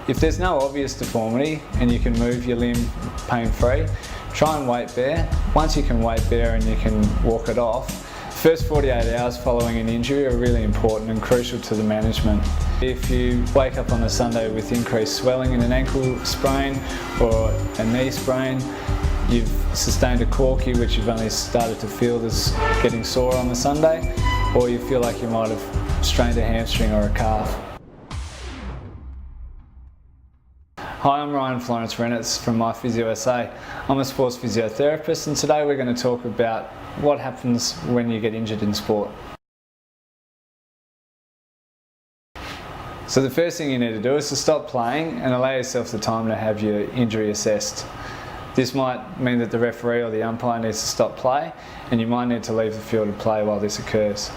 If there's no obvious deformity and you can move your limb pain-free, try and weight bear. Once you can weight bear and you can walk it off, the first 48 hours following an injury are really important and crucial to the management. If you wake up on a Sunday with increased swelling in an ankle sprain or a knee sprain, you've sustained a corked, which you've only started to feel that's getting sore on the Sunday, or you feel like you might have strained a hamstring or a calf. Hi, I'm Ryan Florence Renitz from Physio SA. I'm a sports physiotherapist, and today we're going to talk about what happens when you get injured in sport. So the first thing you need to do is to stop playing and allow yourself the time to have your injury assessed. This might mean that the referee or the umpire needs to stop play, and you might need to leave the field of play while this occurs.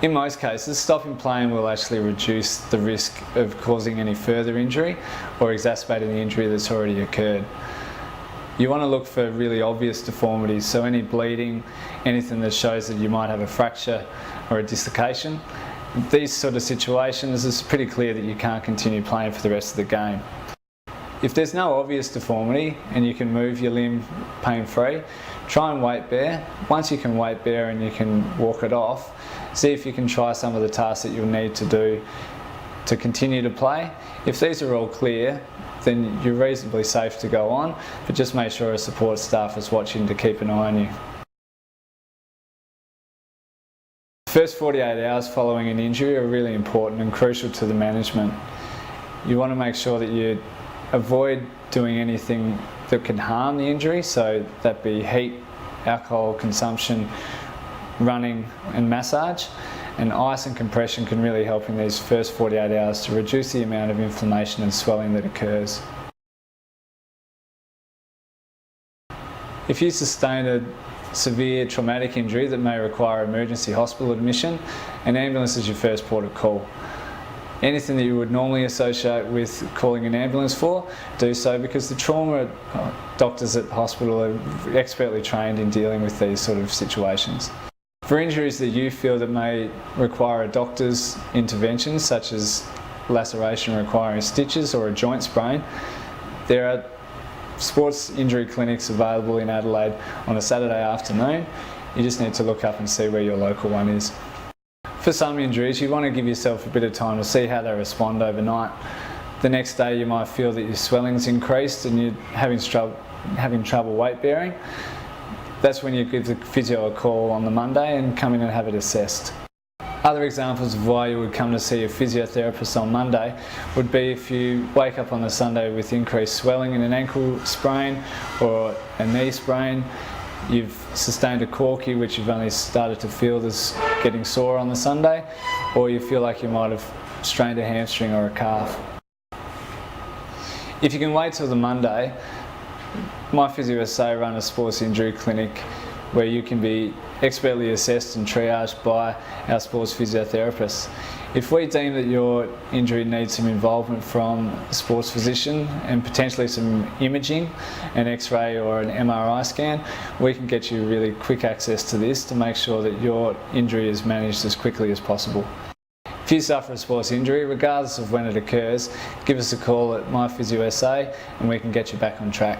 In most cases, stopping playing will actually reduce the risk of causing any further injury or exacerbating the injury that's already occurred. You want to look for really obvious deformities, so any bleeding, anything that shows that you might have a fracture or a dislocation. In these sort of situations, it's pretty clear that you can't continue playing for the rest of the game. If there's no obvious deformity and you can move your limb pain-free, try and weight bear. Once you can weight bear and you can walk it off, see if you can try some of the tasks that you'll need to do to continue to play. If these are all clear, then you're reasonably safe to go on, but just make sure a support staff is watching to keep an eye on you. The first 48 hours following an injury are really important and crucial to the management. You want to make sure that you avoid doing anything that can harm the injury, so that be heat, alcohol consumption, running and massage, and ice and compression can really help in these first 48 hours to reduce the amount of inflammation and swelling that occurs. If you sustain a severe traumatic injury that may require emergency hospital admission, an ambulance is your first port of call. Anything that you would normally associate with calling an ambulance for, do so, because the trauma doctors at the hospital are expertly trained in dealing with these sort of situations. For injuries that you feel that may require a doctor's intervention, such as laceration requiring stitches or a joint sprain, there are sports injury clinics available in Adelaide on a Saturday afternoon. You just need to look up and see where your local one is. For some injuries, you want to give yourself a bit of time to see how they respond overnight. The next day you might feel that your swelling's increased and you're having trouble weight bearing. That's when you give the physio a call on the Monday and come in and have it assessed. Other examples of why you would come to see a physiotherapist on Monday would be if you wake up on the Sunday with increased swelling in an ankle sprain or a knee sprain, you've sustained a corked, which you've only started to feel that's getting sore on the Sunday, or you feel like you might have strained a hamstring or a calf. If you can wait till the Monday, Physio SA run a sports injury clinic where you can be expertly assessed and triaged by our sports physiotherapists. If we deem that your injury needs some involvement from a sports physician and potentially some imaging, an X-ray or an MRI scan, we can get you really quick access to this to make sure that your injury is managed as quickly as possible. If you suffer a sports injury, regardless of when it occurs, give us a call at Physio SA and we can get you back on track.